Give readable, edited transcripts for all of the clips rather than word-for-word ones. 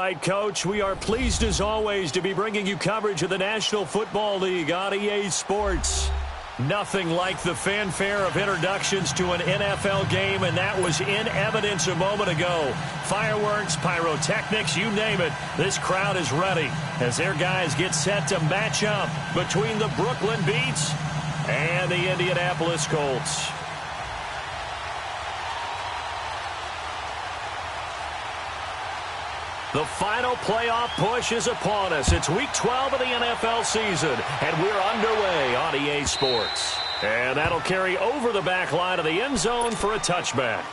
right, Coach, we are pleased as always to be bringing you coverage of the National Football League on EA Sports. Nothing like the fanfare of introductions to an NFL game, and that was in evidence a moment ago. Fireworks, pyrotechnics, you name it. This crowd is ready as their guys get set to match up between the Brooklyn Beats and the Indianapolis Colts. The final playoff push is upon us. It's Week 12 of the NFL season, and we're underway on EA Sports. And that'll carry over the back line of the end zone for a touchback.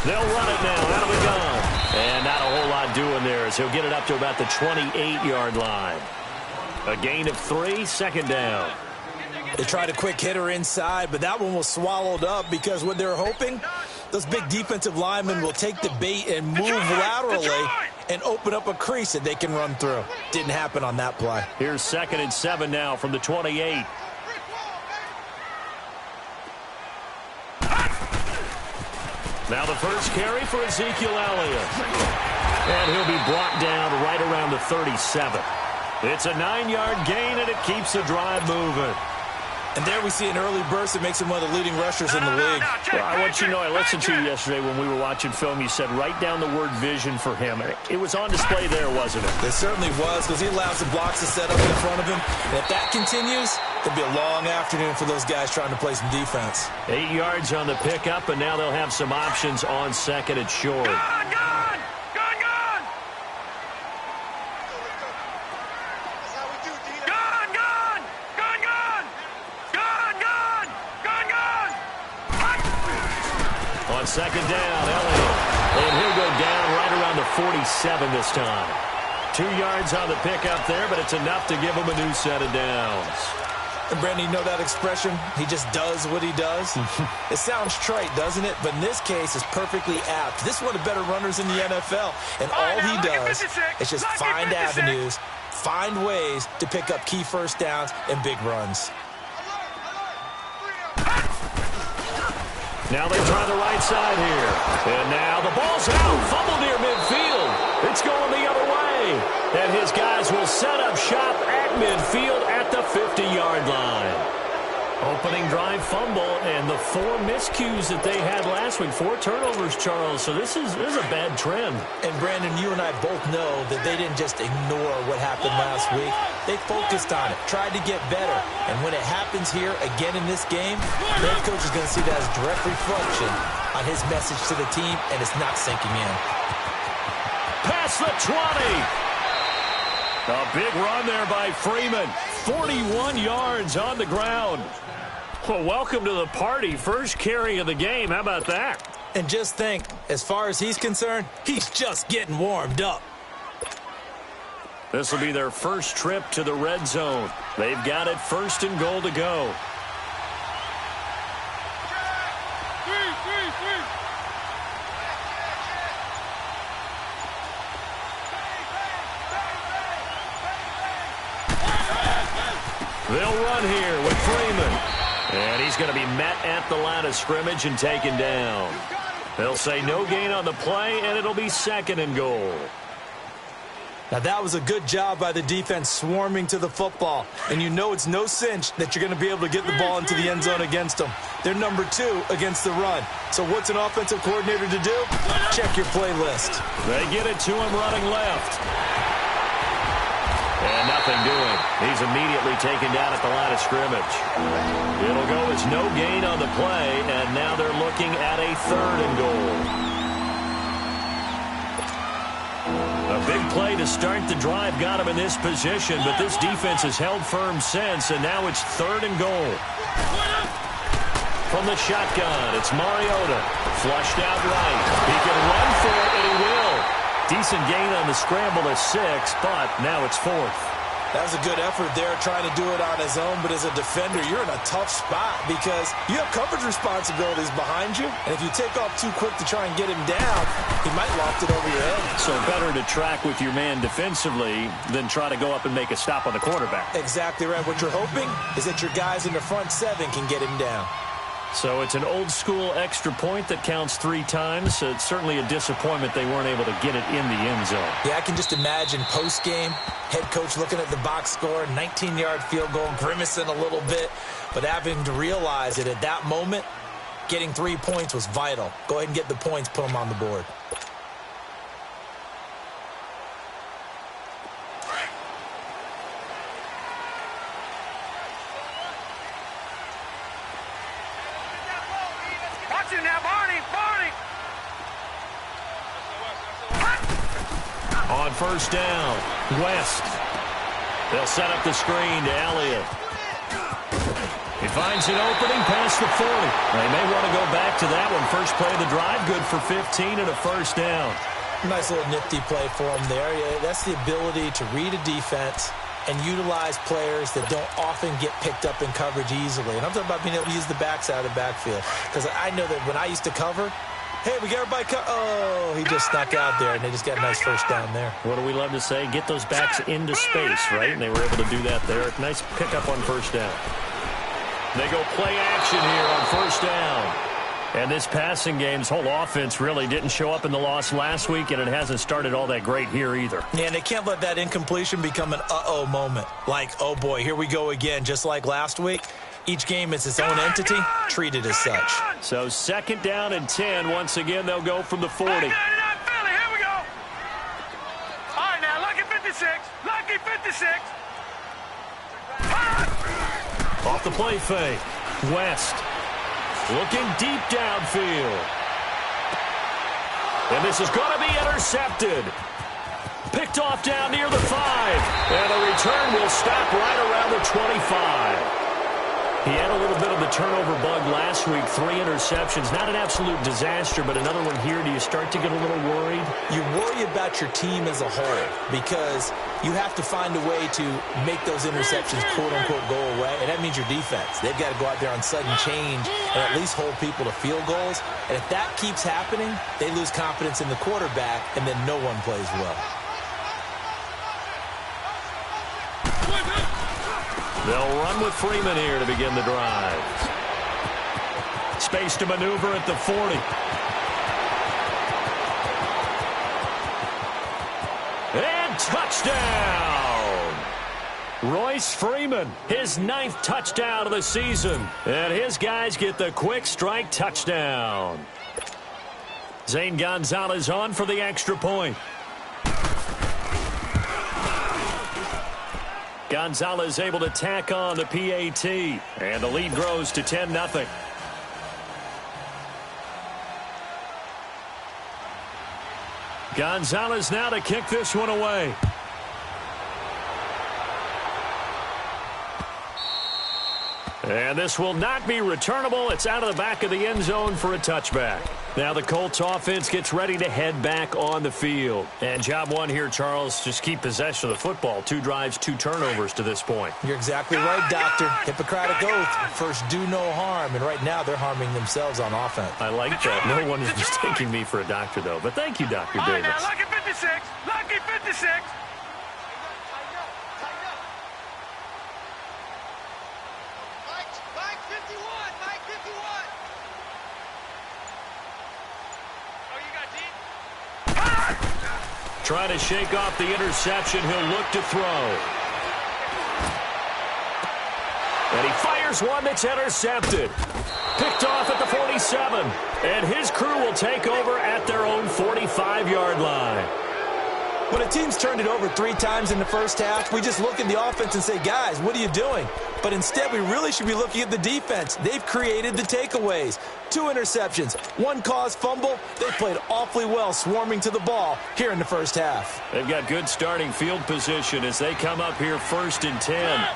They'll run it now. That'll be gone. And not a whole lot doing there as he'll get it up to about the 28-yard line. A gain of 3, second down. They tried a quick hitter inside, but that one was swallowed up because what they're hoping, those big defensive linemen will take the bait and move laterally and open up a crease that they can run through. Didn't happen on that play. Here's 2nd and 7 now from the 28. Now the first carry for Ezekiel Elliott. And he'll be brought down right around the 37. It's a 9-yard gain, and it keeps the drive moving. And there we see an early burst that makes him one of the leading rushers in the league. Well, I want you to know, I listened to you yesterday when we were watching film. You said write down the word vision for him. It was on display there, wasn't it? It certainly was, because he allows the blocks to set up in front of him. And if that continues, it'll be a long afternoon for those guys trying to play some defense. 8 yards on the pickup, and now they'll have some options on 2nd and short. On 2nd down, Elliott. And he'll go down right around the 47 this time. 2 yards on the pickup there, but it's enough to give him a new set of downs. And, Brandon, you know that expression? He just does what he does? It sounds trite, doesn't it? But in this case, it's perfectly apt. This is one of the better runners in the NFL. And all he does is just find avenues, find ways to pick up key first downs and big runs. Now they try the right side here. And now the ball's out. Fumble near midfield. It's going the other way. And his guys will set up shop at midfield at the 50-yard line. Opening drive fumble, and the 4 miscues that they had last week. 4 turnovers, Charles. So this is a bad trend. And, Brandon, you and I both know that they didn't just ignore what happened last week. They focused on it, tried to get better. And when it happens here again in this game, the head coach is going to see that as direct reflection on his message to the team, and it's not sinking in. Past the 20. A big run there by Freeman. 41 yards on the ground. Well, welcome to the party. First carry of the game. How about that? And just think, as far as he's concerned, he's just getting warmed up. This will be their first trip to the red zone. They've got it 1st and goal to go. They'll run here with Freeman. And he's going to be met at the line of scrimmage and taken down. They'll say no gain on the play, and it'll be 2nd and goal. Now, that was a good job by the defense swarming to the football. And you know it's no cinch that you're going to be able to get the ball into the end zone against them. They're number 2 against the run. So what's an offensive coordinator to do? Check your playlist. They get it to him running left. And nothing doing. He's immediately taken down at the line of scrimmage. It'll go as no gain on the play, and now they're looking at a 3rd and goal. A big play to start the drive got him in this position, but this defense has held firm since, and now it's 3rd and goal. From the shotgun, it's Mariota. Flushed out right. He can run for it, and he will. Decent gain on the scramble at 6, but now it's 4th. That was a good effort there, trying to do it on his own. But as a defender, you're in a tough spot because you have coverage responsibilities behind you. And if you take off too quick to try and get him down, he might loft it over your head. So better to track with your man defensively than try to go up and make a stop on the quarterback. Exactly right. What you're hoping is that your guys in the front seven can get him down. So it's an old-school extra point that counts 3 times. It's certainly a disappointment they weren't able to get it in the end zone. Yeah, I can just imagine post-game, head coach looking at the box score, 19-yard field goal, grimacing a little bit, but having to realize that at that moment, getting 3 points was vital. Go ahead and get the points, put them on the board. On first down, West. They'll set up the screen to Elliott. He finds an opening past the 40. They may want to go back to that one. First play of the drive, good for 15 and a first down. Nice little nifty play for him there. Yeah, that's the ability to read a defense and utilize players that don't often get picked up in coverage easily. And I'm talking about being able to use the backside of the backfield. Because I know that when I used to cover, hey, we got everybody oh, he just snuck out there, and they just got a nice first down there. What do we love to say? Get those backs into space, right? And they were able to do that there. Nice pickup on first down. They go play action here on first down. And this passing game's whole offense really didn't show up in the loss last week, and it hasn't started all that great here either. Yeah, and they can't let that incompletion become an uh-oh moment. Like, oh, boy, here we go again, just like last week. Each game is its own entity, treated as such. So second down and 10. Once again, they'll go from the 40. Here we go. All right, now, lucky 56. Lucky 56. Off the play fake. West looking deep downfield. And this is going to be intercepted. Picked off down near the 5. And the return will stop right around the 25. He had a little bit of the turnover bug last week, 3 interceptions. Not an absolute disaster, but another one here. Do you start to get a little worried? You worry about your team as a whole because you have to find a way to make those interceptions, quote-unquote, go away, and that means your defense. They've got to go out there on sudden change and at least hold people to field goals. And if that keeps happening, they lose confidence in the quarterback, and then no one plays well. They'll run with Freeman here to begin the drive. Space to maneuver at the 40. And touchdown! Royce Freeman, his 9th touchdown of the season. And his guys get the quick strike touchdown. Zane Gonzalez on for the extra point. Gonzalez able to tack on the PAT, and the lead grows to 10-0. Gonzalez now to kick this one away. And this will not be returnable. It's out of the back of the end zone for a touchback. Now the Colts offense gets ready to head back on the field. And job one here, Charles, just keep possession of the football. 2 drives, 2 turnovers to this point. You're exactly right, Doctor. Hippocratic oath. First, do no harm. And right now, they're harming themselves on offense. I like that. No one is mistaking me for a doctor, though. But thank you, Dr. Davis. All right, now, lucky 56. Lucky 56. Trying to shake off the interception. He'll look to throw. And he fires one that's intercepted. Picked off at the 47. And his crew will take over at their own 45-yard line. When a team's turned it over 3 times in the first half, we just look at the offense and say, guys, what are you doing? But instead, we really should be looking at the defense. They've created the takeaways. 2 interceptions, 1 caused fumble. They played awfully well swarming to the ball here in the first half. They've got good starting field position as they come up here 1st and 10.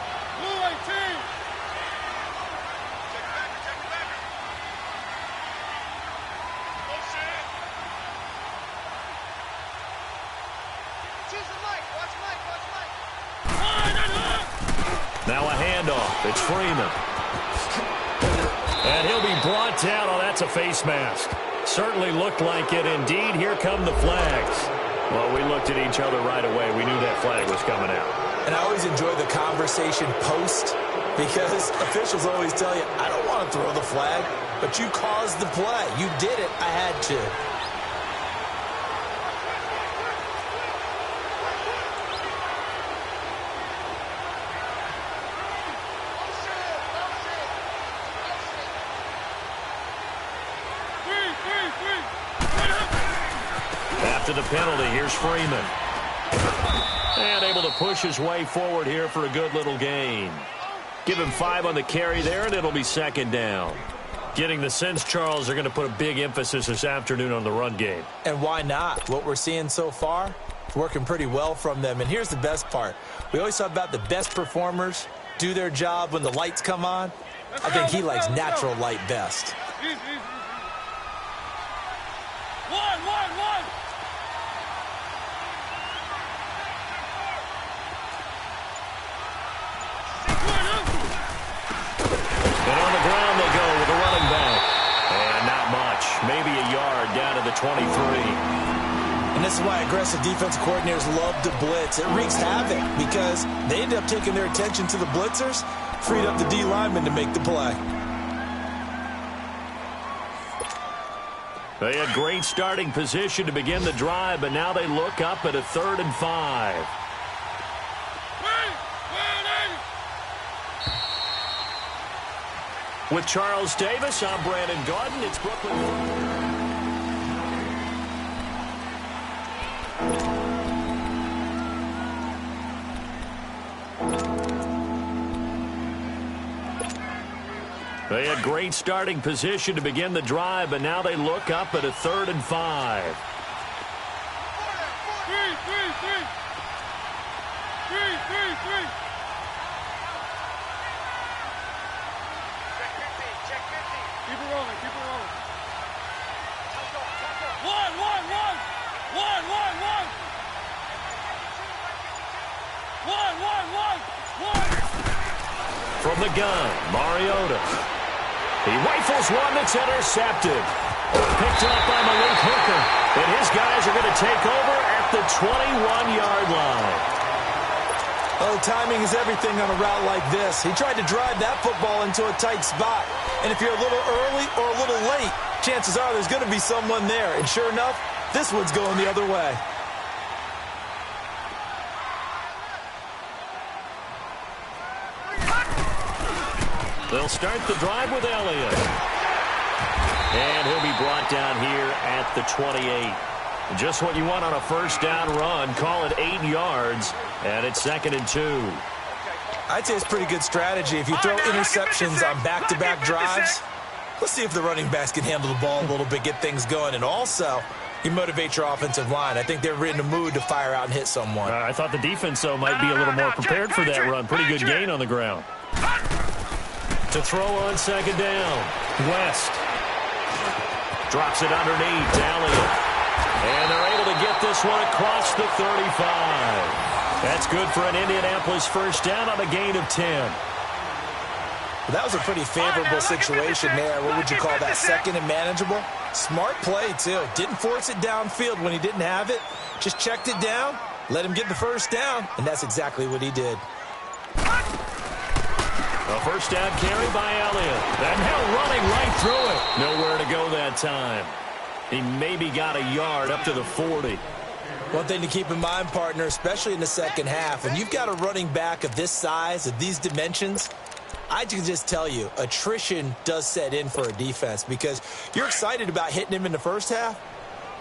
Now a handoff. It's Freeman. And he'll be brought down. Oh, that's a face mask. Certainly looked like it. Indeed, here come the flags. Well, we looked at each other right away. We knew that flag was coming out. And I always enjoy the conversation post because officials always tell you, I don't want to throw the flag, but you caused the play. You did it. I had to. After the penalty, here's Freeman. And able to push his way forward here for a good little gain. Give him 5 on the carry there, and it'll be second down. Getting the sense, Charles, they're going to put a big emphasis this afternoon on the run game. And why not? What we're seeing so far, it's working pretty well from them. And here's the best part. We always talk about the best performers do their job when the lights come on. I think he likes natural light best. And on the ground they go with a running back. And not much. Maybe a yard down to the 23. And this is why aggressive defensive coordinators love to blitz. It wreaks havoc because they end up taking their attention to the blitzers, freed up the D lineman to make the play. They had great starting position to begin the drive, but now they look up at a 3rd and 5. With Charles Davis, I'm Brandon Gaudin. It's Brooklyn. They had great starting position to begin the drive, but now they look up at a 3rd and 5. From the gun, Mariota. He rifles one that's intercepted. Picked up by Malik Hooker. And his guys are going to take over at the 21-yard line. Oh, timing is everything on a route like this. He tried to drive that football into a tight spot. And if you're a little early or a little late, chances are there's going to be someone there. And sure enough, this one's going the other way. They'll start the drive with Elliott. And he'll be brought down here at the 28. Just what you want on a first down run. Call it 8 yards, and it's 2nd and 2. I'd say it's pretty good strategy. If you throw interceptions on back-to-back drives, let's see if the running backs can handle the ball a little bit, get things going. And also, you motivate your offensive line. I think they're in the mood to fire out and hit someone. I thought the defense, though, might be a little more prepared for that run. Pretty good gain on the ground. To throw on 2nd down. West drops it underneath to Elliott. And they're able to get this one across the 35. That's good for an Indianapolis first down on a gain of 10. That was a pretty favorable situation there. What would you call that? 2nd and manageable? Smart play, too. Didn't force it downfield when he didn't have it. Just checked it down, let him get the first down, and that's exactly what he did. A first down carry by Elliott. And now running right through it. Nowhere to go that time. He maybe got a yard up to the 40. One thing to keep in mind, partner, especially in the second half, when you've got a running back of this size, of these dimensions, I can just tell you, attrition does set in for a defense because you're excited about hitting him in the first half.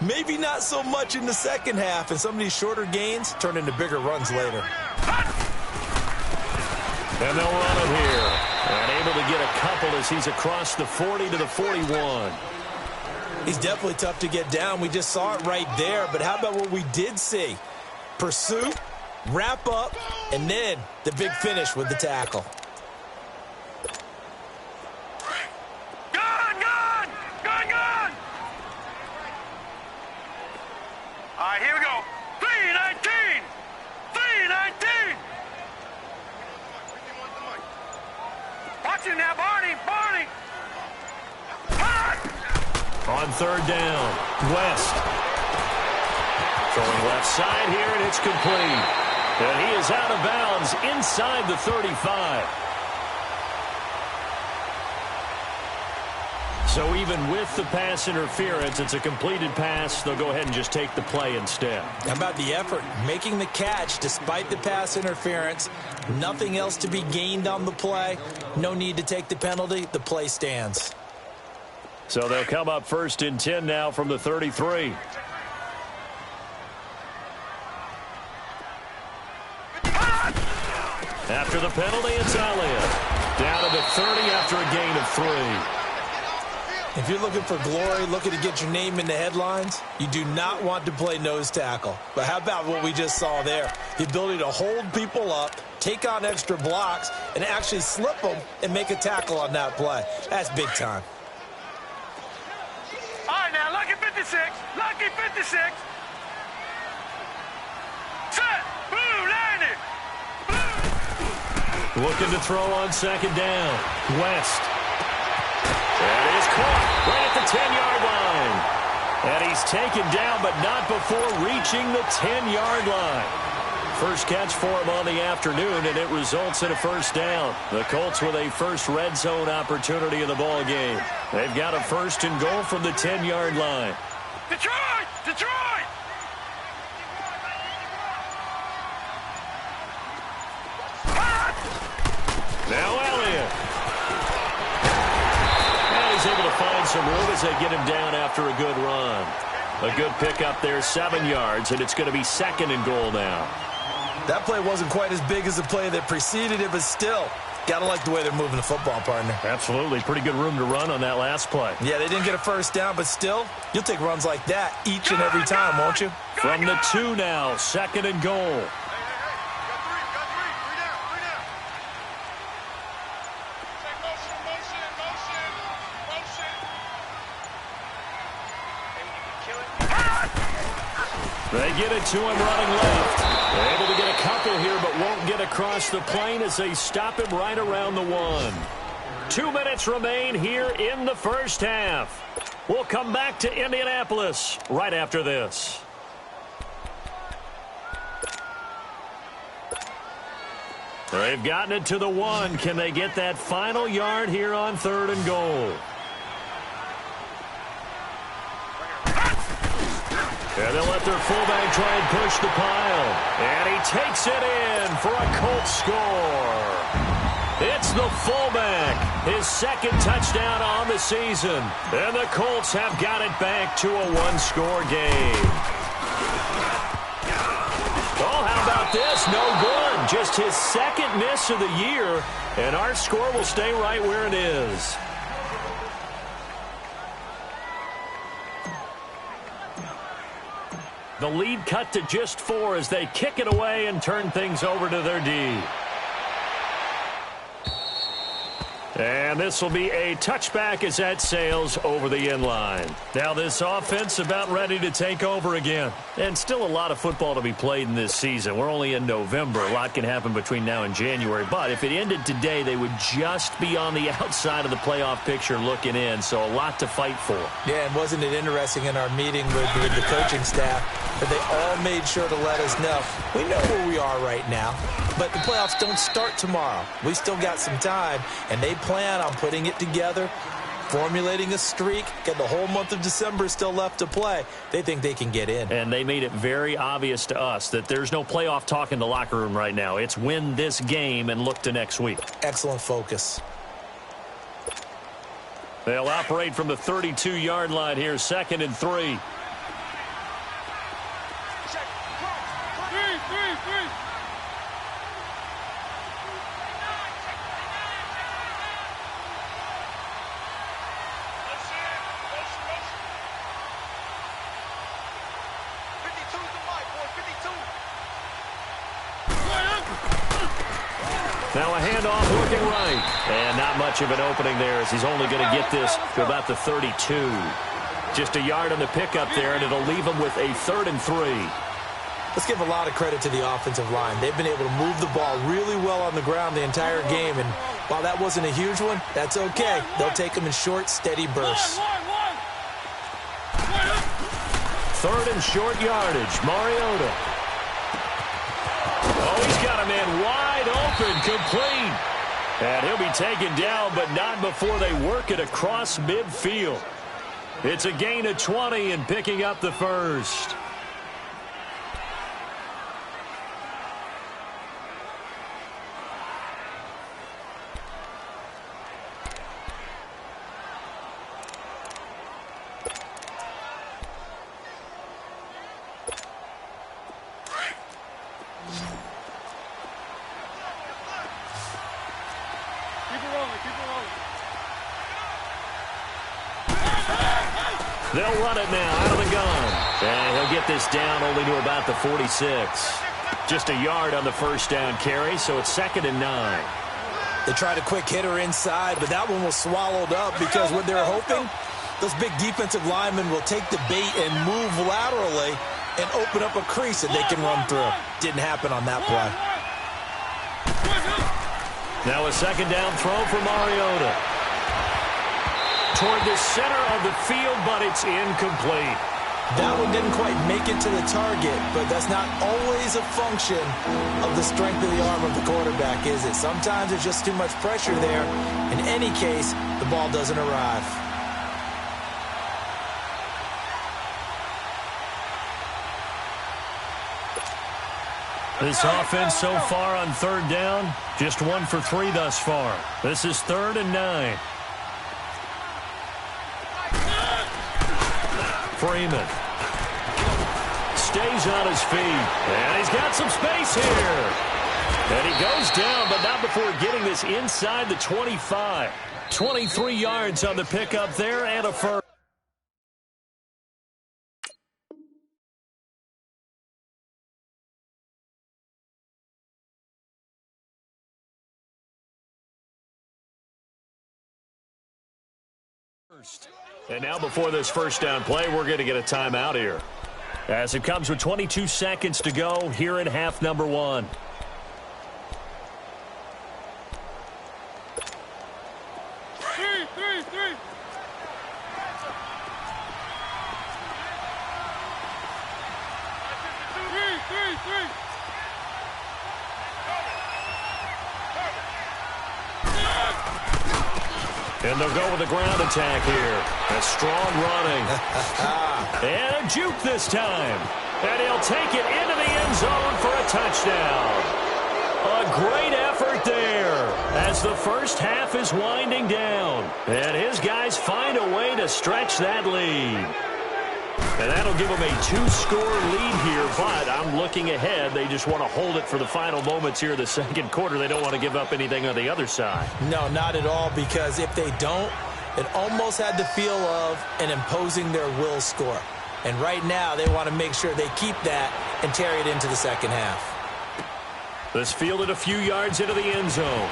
Maybe not so much in the second half, and some of these shorter gains turn into bigger runs later. And they'll run him here. And able to get a couple as he's across the 40 to the 41. He's definitely tough to get down. We just saw it right there. But how about what we did see? Pursuit, wrap up, and then the big finish with the tackle. Gun! All right, here we go. 3-19. got you now, Barney. On third down, West. Throwing left side here, and it's complete. And he is out of bounds inside the 35. So even with the pass interference, it's a completed pass. They'll go ahead and just take the play instead. How about the effort? Making the catch despite the pass interference. Nothing else to be gained on the play. No need to take the penalty. The play stands. So they'll come up 1st and 10 now from the 33. After the penalty, it's Elliott. Down to the 30 after a gain of 3. If you're looking for glory, looking to get your name in the headlines, you do not want to play nose tackle. But how about what we just saw there? The ability to hold people up, take on extra blocks, and actually slip them and make a tackle on that play. That's big time. All right, now, lucky 56. Lucky 56. Set. Blue, landed. Looking to throw on 2nd down. West. That is caught right at the 10-yard line. And he's taken down, but not before reaching the 10-yard line. First catch for him on the afternoon, and it results in a 1st down. The Colts with a first red zone opportunity in the ball game. They've got a 1st and goal from the 10-yard line. Detroit! Detroit! Now Elliott. And he's able to find some room as they get him down after a good run. A good pickup there, 7 yards, and it's going to be 2nd and goal now. That play wasn't quite as big as the play that preceded it, but still, got to like the way they're moving the football, partner. Absolutely. Pretty good room to run on that last play. Yeah, they didn't get a 1st down, but still, you'll take runs like that each and every time, won't you? From the 2 now, 2nd and goal. They get it to him running left. They're able to get a couple here, but won't get across the plane as they stop him right around the 1. 2 minutes remain here in the first half. We'll come back to Indianapolis right after this. They've gotten it to the 1. Can they get that final yard here on 3rd and goal? And they'll let their fullback try and push the pile. And he takes it in for a Colts score. It's the fullback, his 2nd touchdown on the season. And the Colts have got it back to a 1-score game. Oh, how about this? No good. Just his 2nd miss of the year. And our score will stay right where it is. The lead cut to just 4 as they kick it away and turn things over to their D. And this will be a touchback as that sails over the end line. Now this offense about ready to take over again. And still a lot of football to be played in this season. We're only in November. A lot can happen between now and January. But if it ended today, they would just be on the outside of the playoff picture looking in. So a lot to fight for. Yeah, and wasn't it interesting in our meeting with the coaching staff that they all made sure to let us know, we know where we are right now, but the playoffs don't start tomorrow. We still got some time, and they plan on putting it together, formulating a streak, get the whole month of December still left to play. They think they can get in. And they made it very obvious to us that there's no playoff talk in the locker room right now. It's win this game and look to next week. Excellent focus. They'll operate from the 32-yard line here, 2nd and 3. Now a handoff looking right. And not much of an opening there as he's only going to get this to about the 32. Just a yard on the pickup there, and it'll leave him with a 3rd and 3. Let's give a lot of credit to the offensive line. They've been able to move the ball really well on the ground the entire game. And While that wasn't a huge one, that's okay. They'll take them in short, steady bursts. Third and short yardage. Mariota. Oh, he's got a man wide open, complete. And he'll be taken down, but not before they work it across midfield. It's a gain of 20 and picking up the first. They'll run it now out of the gun. And he'll get this down only to about the 46. Just a yard on the first down carry, so it's 2nd and 9. They tried a quick hitter inside, but that one was swallowed up because what they're hoping, those big defensive linemen will take the bait and move laterally and open up a crease that they can run through. Didn't happen on that play. Now a second down throw for Mariota. Toward the center of the field, but it's incomplete. That one didn't quite make it to the target, but that's not always a function of the strength of the arm of the quarterback, is it? Sometimes there's just too much pressure there. In any case, the ball doesn't arrive. This offense so far on third down, just 1 for 3 thus far. This is 3rd and 9. Freeman stays on his feet, and he's got some space here. And he goes down, but not before getting this inside the 25. 23 yards on the pickup there, and a first. And now before this first down play, we're going to get a timeout here. As it comes with 22 seconds to go here in half number 1. And they'll go with the ground attack here. A strong running. And a juke this time. And he'll take it into the end zone for a touchdown. A great effort there as the first half is winding down. And his guys find a way to stretch that lead. And that'll give them a 2-score lead here, but I'm looking ahead. They just want to hold it for the final moments here in the second quarter. They don't want to give up anything on the other side. No, not at all, because if they don't, it almost had the feel of an imposing their will score. And right now, they want to make sure they keep that and carry it into the second half. This fielded a few yards into the end zone.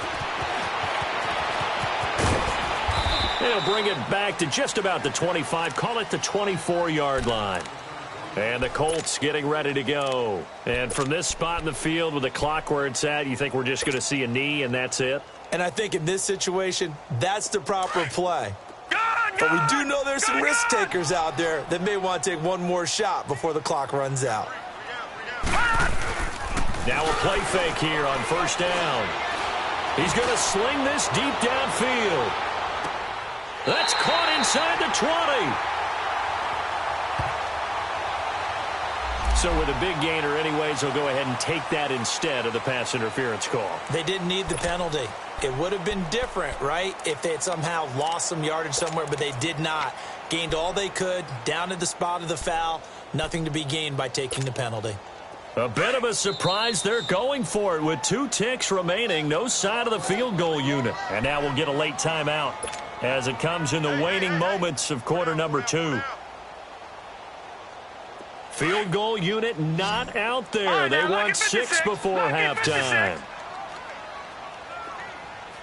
They'll bring it back to just about the 25. Call it the 24-yard line. And the Colts getting ready to go. And from this spot in the field with the clock where it's at, you think we're just going to see a knee and that's it? And I think in this situation, that's the proper play. But we do know there's some risk takers out there that may want to take one more shot before the clock runs out. Now a play fake here on first down. He's going to sling this deep downfield. That's caught inside the 20. So with a big gainer anyways, they'll go ahead and take that instead of the pass interference call. They didn't need the penalty. It would have been different, right, if they had somehow lost some yardage somewhere, but they did not. Gained all they could, down at the spot of the foul. Nothing to be gained by taking the penalty. A bit of a surprise. They're going for it with 2 ticks remaining. No sign of the field goal unit. And now we'll get a late timeout as it comes in the waning moments of quarter number 2. Field goal unit not out there. They won 6 before halftime.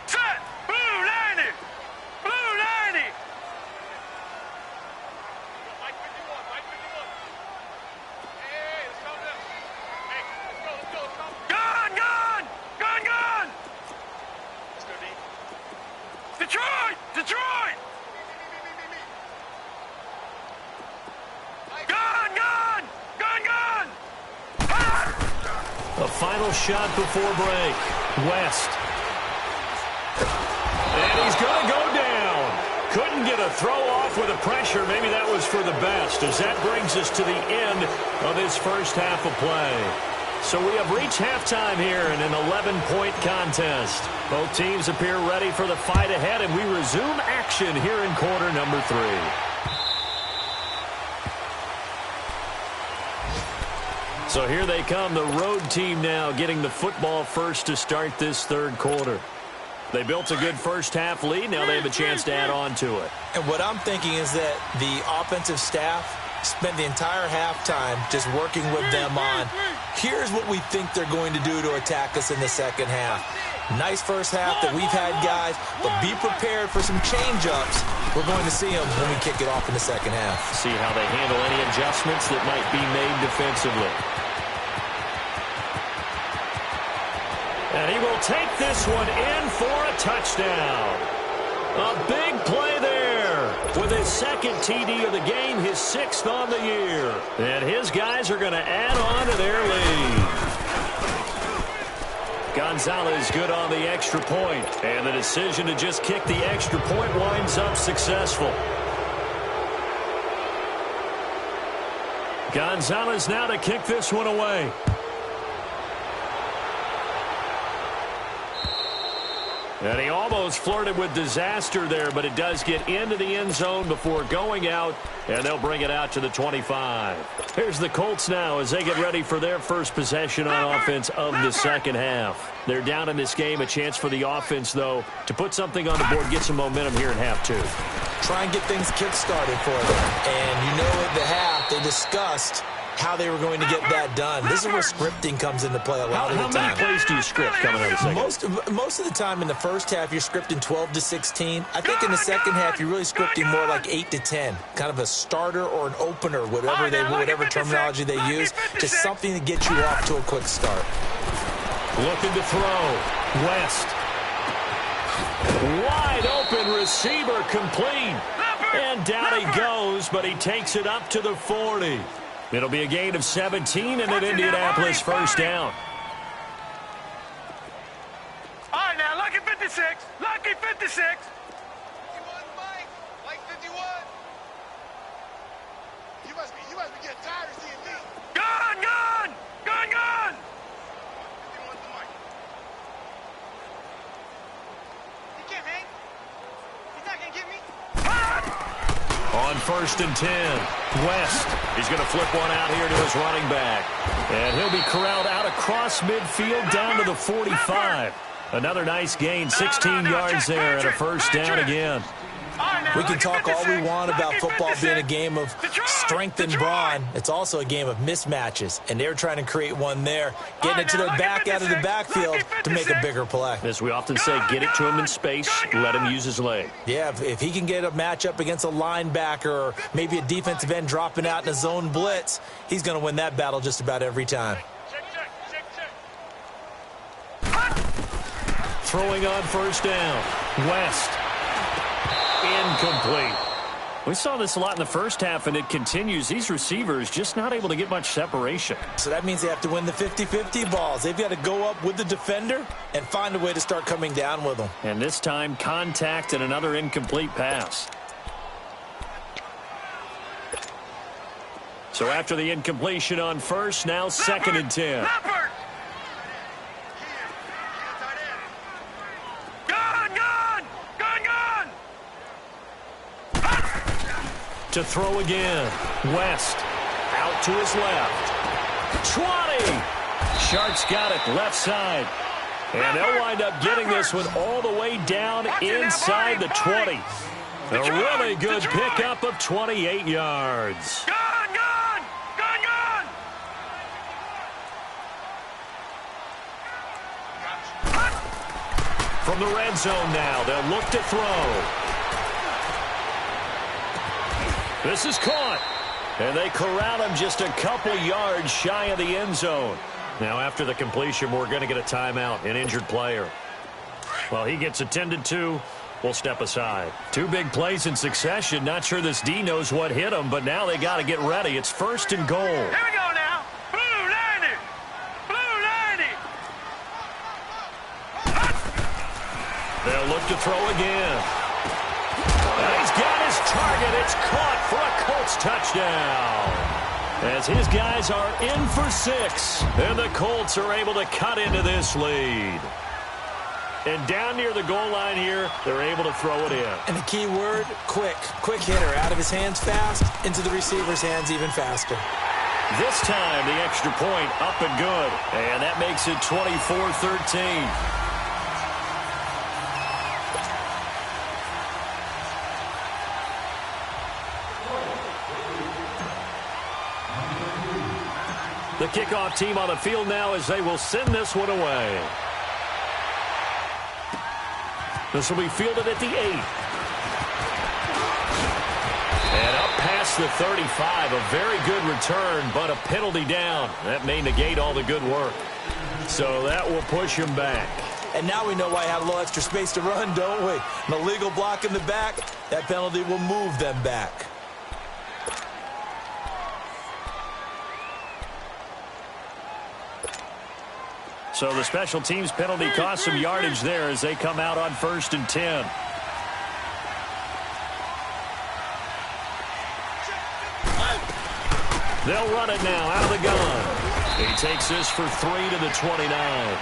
Set! Blue 90! Blue 90! Mike 51, Mike 51. Hey, let's go now. Hey, let's go. Gone! Gone! Gone! Let's go, D. The final shot before break. West. And he's going to go down. Couldn't get a throw off with the pressure. Maybe that was for the best, as that brings us to the end of this first half of play. So we have reached halftime here in an 11-point contest. Both teams appear ready for the fight ahead, and we resume action here in quarter number 3. So here they come, the road team now getting the football first to start this third quarter. They built a good first-half lead. Now they have a chance to add on to it. And what I'm thinking is that the offensive staff spent the entire halftime just working with them on, here's what we think they're going to do to attack us in the second half. Nice first half that we've had, guys, but be prepared for some change-ups. We're going to see them when we kick it off in the second half. See how they handle any adjustments that might be made defensively. And he will take this one in for a touchdown. A big play there with his second TD of the game, his 6th on the year. And his guys are going to add on to their lead. Gonzalez good on the extra point. And the decision to just kick the extra point winds up successful. Gonzalez now to kick this one away. And he almost flirted with disaster there, but it does get into the end zone before going out, and they'll bring it out to the 25. Here's the Colts now as they get ready for their first possession on offense of the second half. They're down in this game, a chance for the offense, though, to put something on the board, get some momentum here in half 2. Try and get things kick-started for them. And you know at the half, they discussed how they were going to get that done. This is where scripting comes into play a lot of the time. How many plays do you script coming out of the second? Most of the time in the first half, you're scripting 12 to 16. I think in the second half, you're really scripting more like 8 to 10. Kind of a starter or an opener, whatever terminology they use. Just something to get you off to a quick start. Looking to throw. West. Wide open receiver complete. And down he goes, but he takes it up to the 40. It'll be a gain of 17 and an Indianapolis first down. All right, now, lucky 56. Lucky 56. Like 51. You must be getting tired of seeing me. Gun! 51's the mic. He can't hang. He's not going to get me. On 1st and 10, West. He's going to flip one out here to his running back. And he'll be corralled out across midfield down to the 45. Another nice gain, 16 yards there, and a first down again. We can talk all we want about football being a game of strength and brawn. It's also a game of mismatches, and they're trying to create one there, getting it to the back out of the backfield to make a bigger play. As we often say, get it to him in space, let him use his leg. Yeah, if he can get a matchup against a linebacker or maybe a defensive end dropping out in a zone blitz, he's going to win that battle just about every time. Throwing on first down, West. Incomplete. We saw this a lot in the first half, and it continues. These receivers just not able to get much separation. So that means they have to win the 50-50 balls. They've got to go up with the defender and find a way to start coming down with them. And this time, contact and another incomplete pass. So after the incompletion on first, now 2nd and 10. To throw again. West out to his left. 20. Sharks got it left side. And they'll wind up getting this one all the way down inside the 20. A really good pickup of 28 yards. Gun! From the red zone now, they'll look to throw. This is caught. And they corral him just a couple yards shy of the end zone. Now after the completion, we're going to get a timeout, an injured player. Well, he gets attended to. We'll step aside. 2 big plays in succession. Not sure this D knows what hit him, but now they got to get ready. It's 1st and goal. Here we go now. Blue 90. Blue 90. They'll look to throw again. And he's got his target. It's caught for a Colts touchdown. As his guys are in for 6. And the Colts are able to cut into this lead. And down near the goal line here, they're able to throw it in. And the key word, quick. Quick hitter. Out of his hands fast, into the receiver's hands even faster. This time, the extra point up and good. And that makes it 24-13. The kickoff team on the field now as they will send this one away. This will be fielded at the 8. And up past the 35. A very good return, but a penalty down. That may negate all the good work. So that will push him back. And now we know why I have a little extra space to run, don't we? An illegal block in the back. That penalty will move them back. So the special teams penalty cost some yardage there as they come out on 1st and 10. They'll run it now out of the gun. He takes this for 3 to the 29.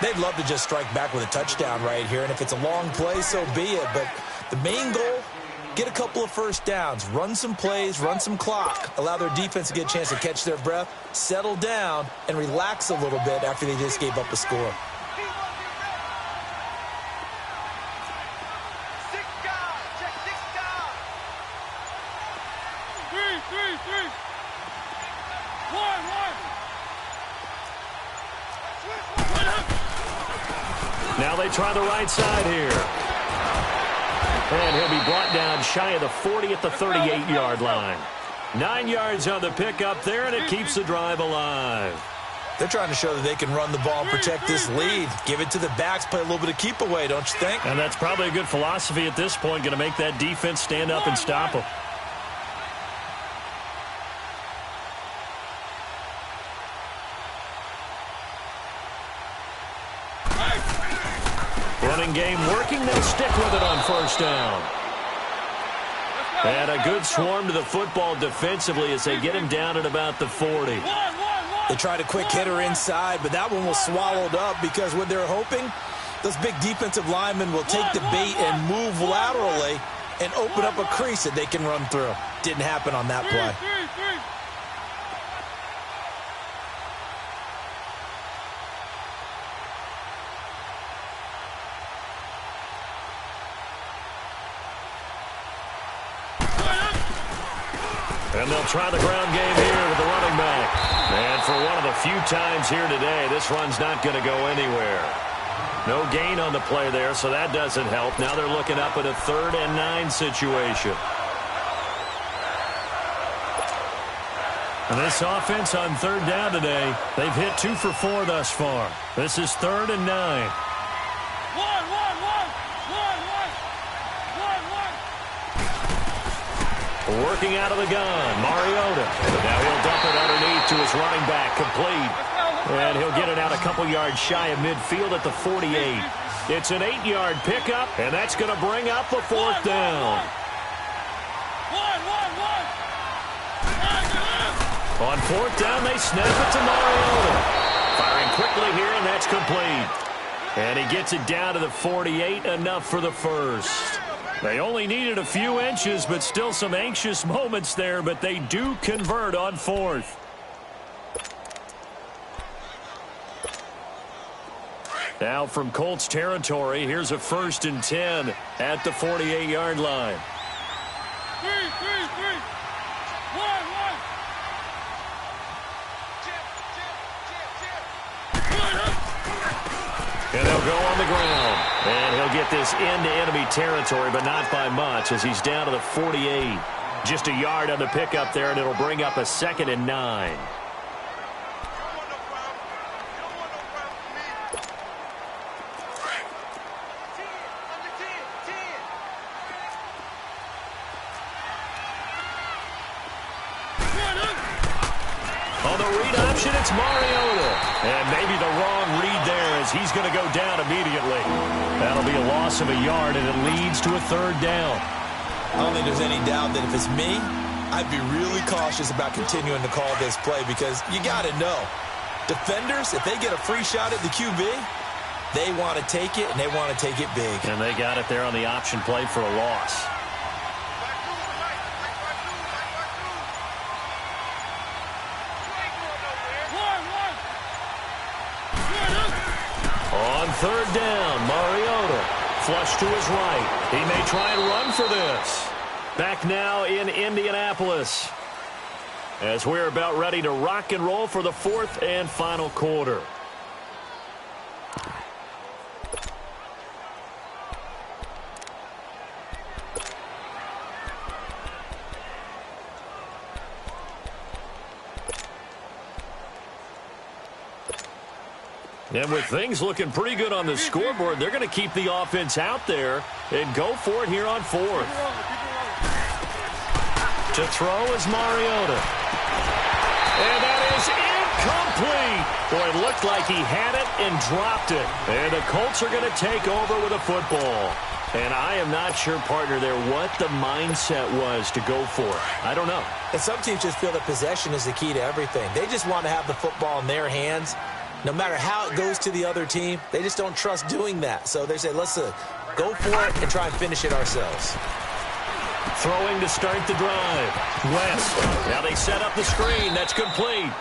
They'd love to just strike back with a touchdown right here, and if it's a long play, so be it. But the main goal, get a couple of first downs, run some plays, run some clock, allow their defense to get a chance to catch their breath, settle down, and relax a little bit after they just gave up a score. Now they try the right side here. And he'll be brought down shy of the 40 at the 38-yard line. 9 yards on the pickup there, and it keeps the drive alive. They're trying to show that they can run the ball and protect this lead. Give it to the backs, play a little bit of keep away, don't you think? And that's probably a good philosophy at this point, going to make that defense stand up and stop them. Running game working, they'll stick with it on 1st down. And a good swarm to the football defensively as they get him down at about the 40. They tried a quick hitter inside, but that one was swallowed up because what they're hoping, those big defensive linemen will take the bait and move laterally and open up a crease that they can run through. Didn't happen on that play. And they'll try the ground game here with the running back. And for one of the few times here today, this run's not going to go anywhere. No gain on the play there, so that doesn't help. Now they're looking up at a 3rd and 9 situation. And this offense on 3rd down today, they've hit 2 for 4 thus far. This is 3rd and 9. Working out of the gun, Mariota. Now he'll dump it underneath to his running back, complete. And he'll get it out a couple yards shy of midfield at the 48. It's an 8-yard pickup, and that's going to bring up a 4th down. On 4th down, they snap it to Mariota. Firing quickly here, and that's complete. And he gets it down to the 48, enough for the first. They only needed a few inches, but still some anxious moments there, but they do convert on 4th. Now from Colts territory, here's a 1st and 10 at the 48-yard line. And they'll go on the ground. And he'll get this into enemy territory, but not by much as he's down to the 48. Just a yard on the pickup there, and it'll bring up a 2nd and 9. On the read option, it's Mariota. And maybe the wrong read there as he's going to go down immediately. That'll be a loss of a yard, and it leads to a third down. I don't think there's any doubt that if it's me, I'd be really cautious about continuing to call this play because you got to know, defenders, if they get a free shot at the QB, they want to take it, and they want to take it big. And they got it there on the option play for a loss. On third down, Mariota. Flush to his right. He may try and run for this. Back now in Indianapolis as we're about ready to rock and roll for the fourth and final quarter. And with things looking pretty good on the scoreboard, they're going to keep the offense out there and go for it here on fourth. To throw is Mariota. And that is incomplete. Boy, it looked like he had it and dropped it. And the Colts are going to take over with a football. And I am not sure, partner, there what the mindset was to go for it. I don't know. And some teams just feel that possession is the key to everything. They just want to have the football in their hands. No matter how it goes to the other team, they just don't trust doing that. So they say, let's go for it and try and finish it ourselves. Throwing to start the drive. West. Now they set up the screen. That's complete.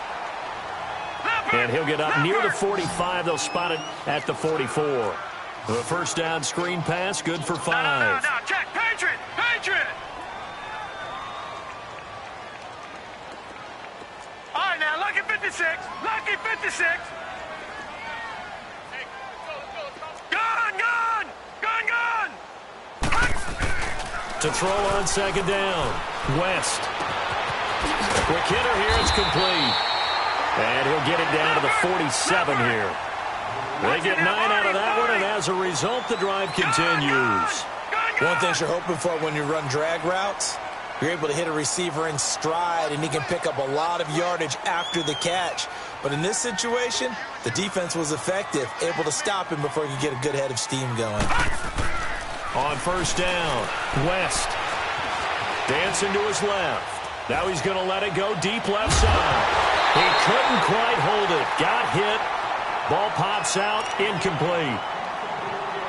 And he'll get up near the 45. They'll spot it at the 44. The first down screen pass, good for 5. No, check. Patriot. All right, now, lucky 56. Lucky 56. Gun. To throw on second down. West. Quick hitter here. It's complete. And he'll get it down to the 47 here. They get 9 out of that one, and as a result, the drive continues. One thing you're hoping for when you run drag routes, you're able to hit a receiver in stride, and he can pick up a lot of yardage after the catch. But in this situation, the defense was effective, able to stop him before he could get a good head of steam going. On first down, West. Dancing to his left. Now he's going to let it go deep left side. He couldn't quite hold it. Got hit. Ball pops out, incomplete.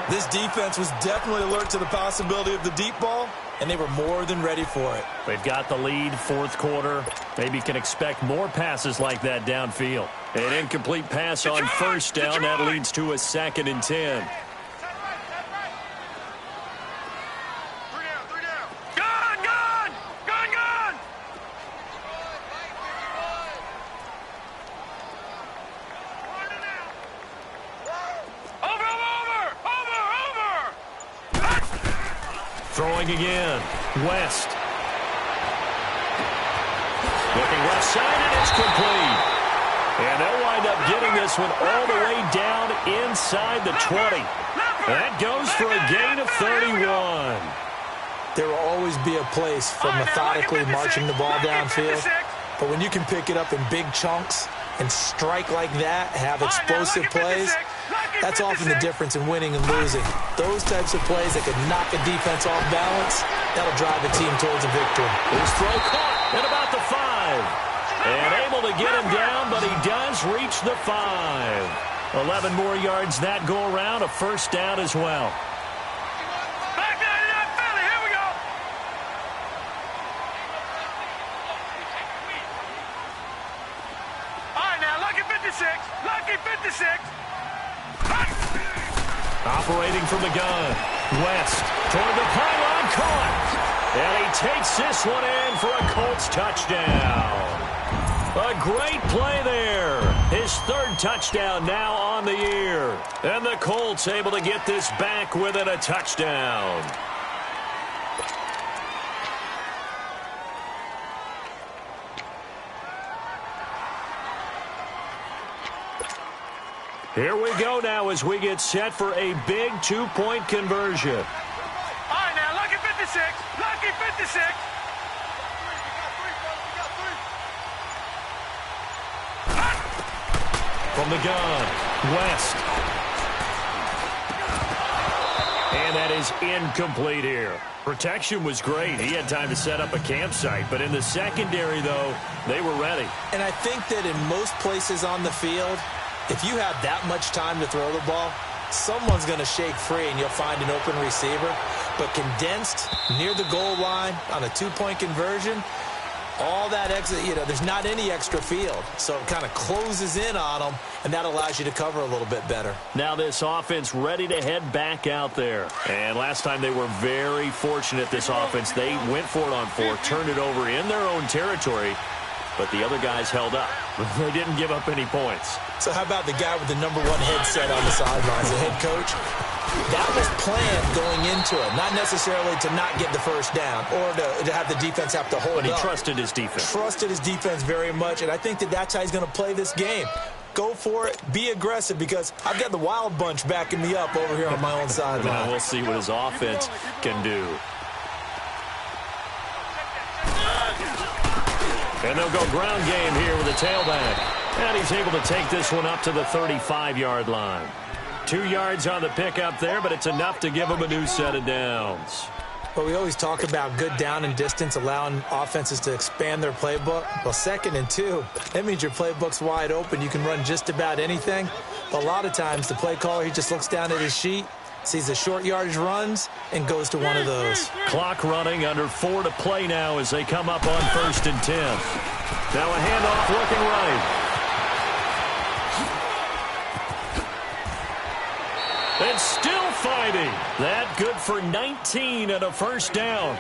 This defense was definitely alert to the possibility of the deep ball, and they were more than ready for it. They've got the lead, fourth quarter. Maybe can expect more passes like that downfield. An incomplete pass on first down. That leads to a 2nd and 10. Throwing again. West. Looking left side, and it's complete. And they'll wind up getting this one all the way down inside the 20. That goes for a gain of 31. There will always be a place for methodically marching the ball downfield. But when you can pick it up in big chunks and strike like that, have explosive plays, that's often the difference in winning and losing. Those types of plays that can knock a defense off balance, that'll drive a team towards a victory. His throw caught at about the 5. And able to get him down, but he does reach the 5. 11 more yards that go around, a first down as well. Back down to that Philly. Here we go. All right, now, lucky 56. Lucky 56. Operating from the gun. West toward the pylon, caught. And he takes this one in for a Colts touchdown. A great play there. His 3rd touchdown now on the year. And the Colts able to get this back within a touchdown. Here we go now as we get set for a big 2-point conversion. All right, now, lucky 56. Lucky 56. From the gun, West. And that is incomplete here. Protection was great. He had time to set up a campsite. But in the secondary, though, they were ready. And I think that in most places on the field, if you have that much time to throw the ball, someone's going to shake free and you'll find an open receiver. But condensed near the goal line on a two-point conversion, all that extra, there's not any extra field. So it kind of closes in on them, and that allows you to cover a little bit better. Now this offense ready to head back out there. And last time they were very fortunate, this offense. They went for it on 4, turned it over in their own territory, but the other guys held up. They didn't give up any points. So how about the guy with the #1 headset on the sidelines, the head coach? That was planned going into it, not necessarily to not get the first down or to have the defense have to hold up. But he trusted his defense. Trusted his defense very much, and I think that's how he's going to play this game. Go for it. Be aggressive, because I've got the wild bunch backing me up over here on my own sideline. Now we'll see what his offense can do. And they'll go ground game here with a tailback. And he's able to take this one up to the 35-yard line. 2 yards on the pickup there, but it's enough to give him a new set of downs. Well, we always talk about good down and distance, allowing offenses to expand their playbook. Well, 2nd and 2, that means your playbook's wide open. You can run just about anything. But a lot of times, the play caller, he just looks down at his sheet, sees the short yardage runs, and goes to one of those. Clock running, under 4 to play now as they come up on 1st and 10. Now a handoff looking right. And still fighting. That good for 19 and a first down.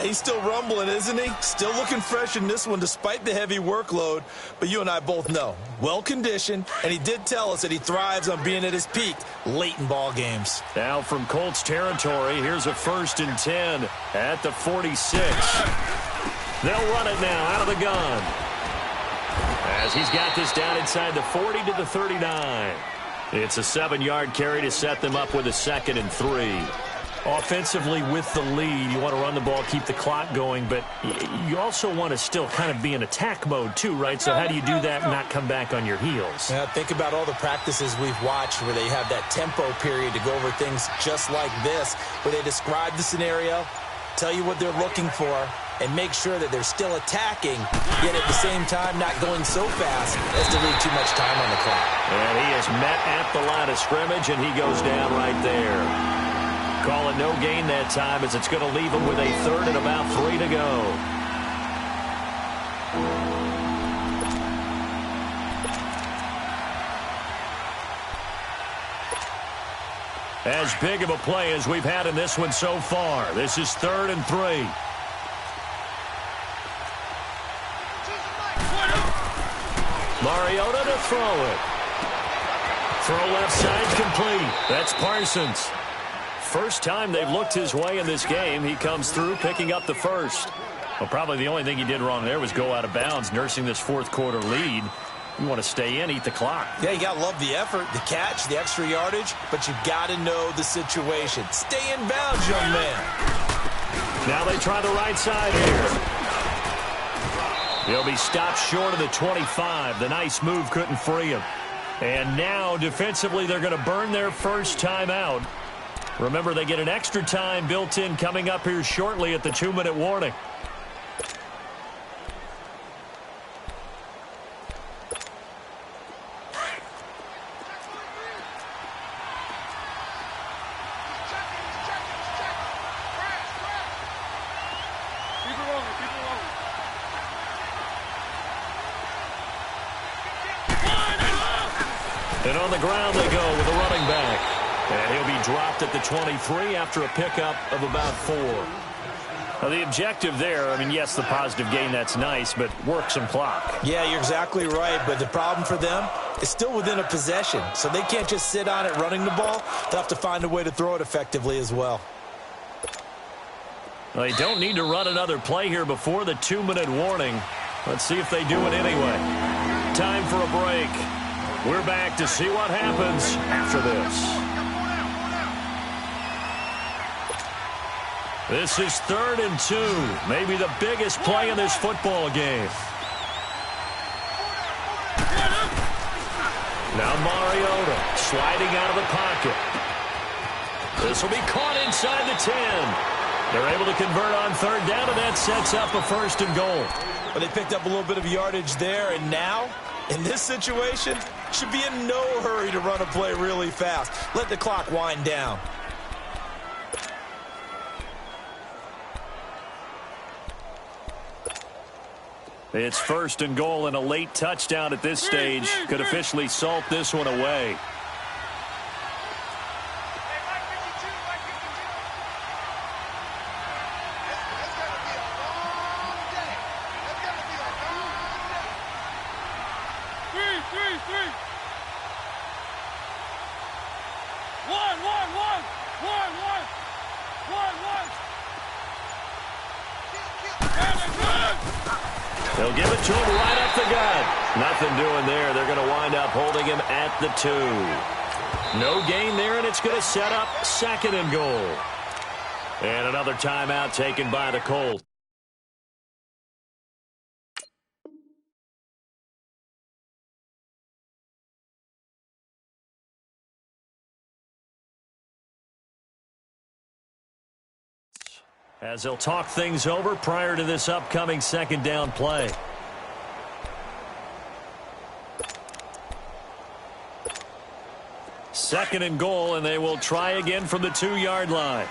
He's still rumbling, isn't he? Still looking fresh in this one despite the heavy workload. But you and I both know, well-conditioned, and he did tell us that he thrives on being at his peak late in ball games. Now from Colts territory, here's a 1st and 10 at the 46. They'll run it now out of the gun, as he's got this down inside the 40 to the 39. It's a 7-yard carry to set them up with a 2nd and 3. Offensively with the lead, you want to run the ball, keep the clock going, but you also want to still kind of be in attack mode too, right? So how do you do that and not come back on your heels? Yeah, think about all the practices we've watched where they have that tempo period to go over things just like this, where they describe the scenario, tell you what they're looking for, and make sure that they're still attacking, yet at the same time not going so fast as to leave too much time on the clock. And he is met at the line of scrimmage, and he goes down right there. Call it no gain that time, as it's going to leave him with a 3rd and about 3 to go. As big of a play as we've had in this one so far. This is 3rd and 3. Mariota to throw it. Throw left side complete. That's Parsons. First time they've looked his way in this game. He comes through picking up the first. Well, probably the only thing he did wrong there was go out of bounds, nursing this 4th quarter lead. You want to stay in, eat the clock. Yeah, you got to love the effort, the catch, the extra yardage, but you got to know the situation. Stay in bounds, young man. Now they try the right side here. He'll be stopped short of the 25. The nice move couldn't free him. And now, defensively, they're going to burn their first timeout. Remember, they get an extra time built in coming up here shortly at the 2-minute warning. And on the ground they go with a running back. And he'll be dropped at the 23 after a pickup of about 4. Now, the objective there, I mean, yes, the positive gain, that's nice, but work some clock. Yeah, you're exactly right, but the problem for them is still within a possession, so they can't just sit on it running the ball. They'll have to find a way to throw it effectively as well. Well, they don't need to run another play here before the 2-minute warning. Let's see if they do it anyway. Time for a break. We're back to see what happens after this. This is 3rd and 2, maybe the biggest play in this football game. Now Mariota sliding out of the pocket. This will be caught inside the 10. They're able to convert on third down, and that sets up a first and goal. But they picked up a little bit of yardage there, and now, in this situation, should be in no hurry to run a play really fast. Let the clock wind down. It's first and goal, and a late touchdown at this stage could officially salt this one away. They'll give it to him right up the gut. Nothing doing there. They're going to wind up holding him at the 2. No gain there, and it's going to set up second and goal. And another timeout taken by the Colts. As they'll talk things over prior to this upcoming second down play. Second and goal, and they will try again from the 2-yard line.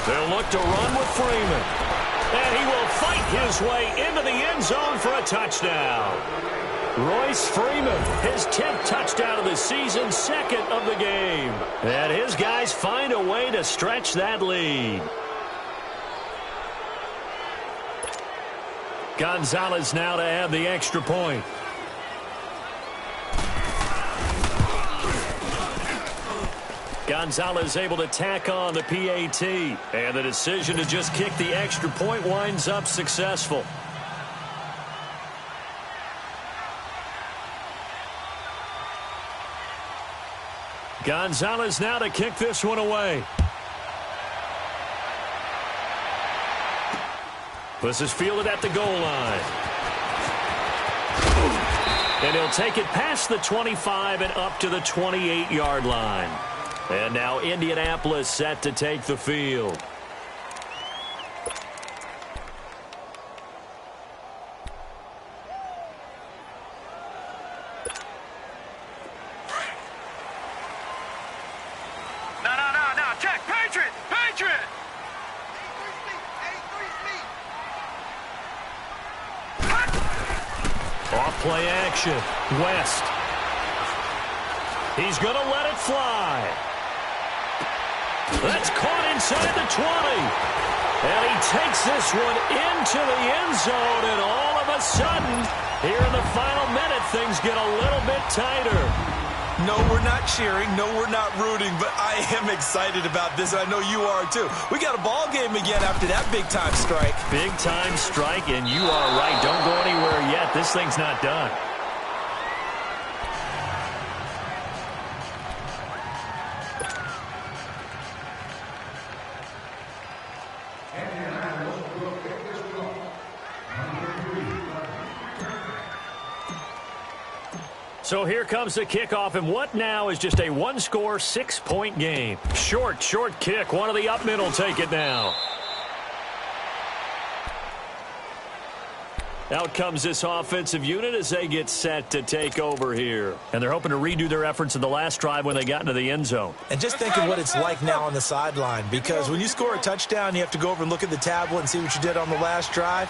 They'll look to run with Freeman. And he will fight his way into the end zone for a touchdown. Royce Freeman, his 10th touchdown of the season, second of the game. And his guys find a way to stretch that lead. Gonzalez now to add the extra point. Gonzalez able to tack on the PAT. And the decision to just kick the extra point winds up successful. Gonzalez now to kick this one away. This is fielded at the goal line. And he'll take it past the 25 and up to the 28-yard line. And now Indianapolis set to take the field. Play action. West. He's going to let it fly. That's caught inside the 20. And he takes this one into the end zone. And all of a sudden, here in the final minute, things get a little bit tighter. No, we're not cheering. No, we're not rooting. But I am excited about this. And I know you are, too. We got a ball game again after that big-time strike. Big-time strike, and you are right. Don't go anywhere yet. This thing's not done. So here comes the kickoff, and what now is just a one-score, 6-point game. Short kick. One of the up middle take it now. Out comes this offensive unit as they get set to take over here. And they're hoping to redo their efforts in the last drive when they got into the end zone. And just think of what it's like now on the sideline, because when you score a touchdown, you have to go over and look at the tablet and see what you did on the last drive.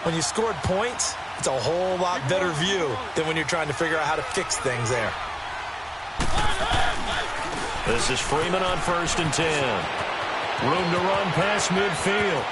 When you scored points, it's a whole lot better view than when you're trying to figure out how to fix things there. This is Freeman on 1st and 10. Room to run past midfield.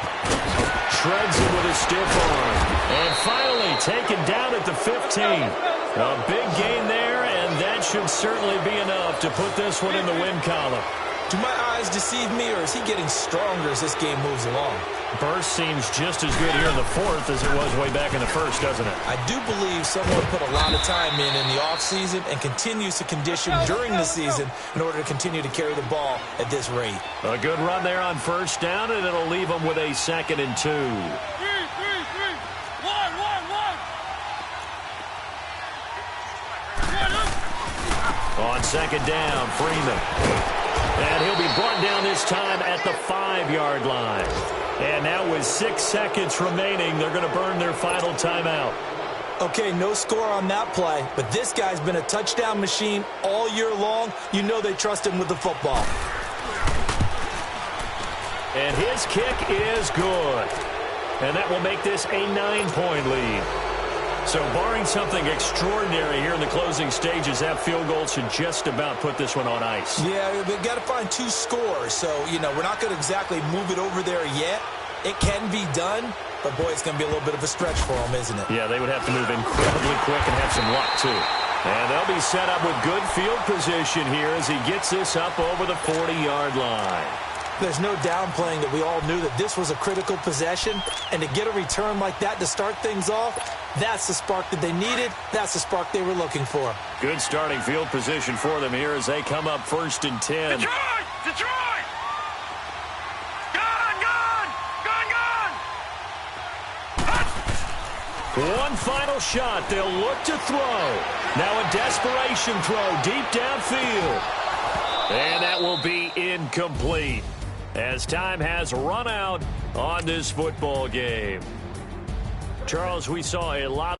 Shreds him with a stiff arm. And finally taken down at the 15. A big gain there, and that should certainly be enough to put this one in the win column. Do my eyes deceive me, or is he getting stronger as this game moves along? Burst seems just as good here in the 4th as it was way back in the 1st, doesn't it? I do believe someone put a lot of time in the offseason and continues to condition during the season in order to continue to carry the ball at this rate. A good run there on 1st down, and it'll leave them with a 2nd and 2. 3, 3, 3. 1, 1, 1. On second down, Freeman. And he'll be brought down this time at the 5-yard line. And now with 6 seconds remaining, they're going to burn their final timeout. Okay, no score on that play, but this guy's been a touchdown machine all year long. You know they trust him with the football. And his kick is good. And that will make this a 9-point lead. So barring something extraordinary here in the closing stages, that field goal should just about put this one on ice. Yeah, we've got to find 2 scores. So, we're not going to exactly move it over there yet. It can be done, but, boy, it's going to be a little bit of a stretch for them, isn't it? Yeah, they would have to move incredibly quick and have some luck, too. And they'll be set up with good field position here as he gets this up over the 40-yard line. There's no downplaying that we all knew that this was a critical possession, and to get a return like that to start things off, that's the spark that they needed. That's the spark they were looking for. Good starting field position for them here as they come up 1st and 10. Detroit! Detroit! Gone! One final shot. They'll look to throw. Now a desperation throw deep downfield. And that will be incomplete as time has run out on this football game. Charles, we saw a lot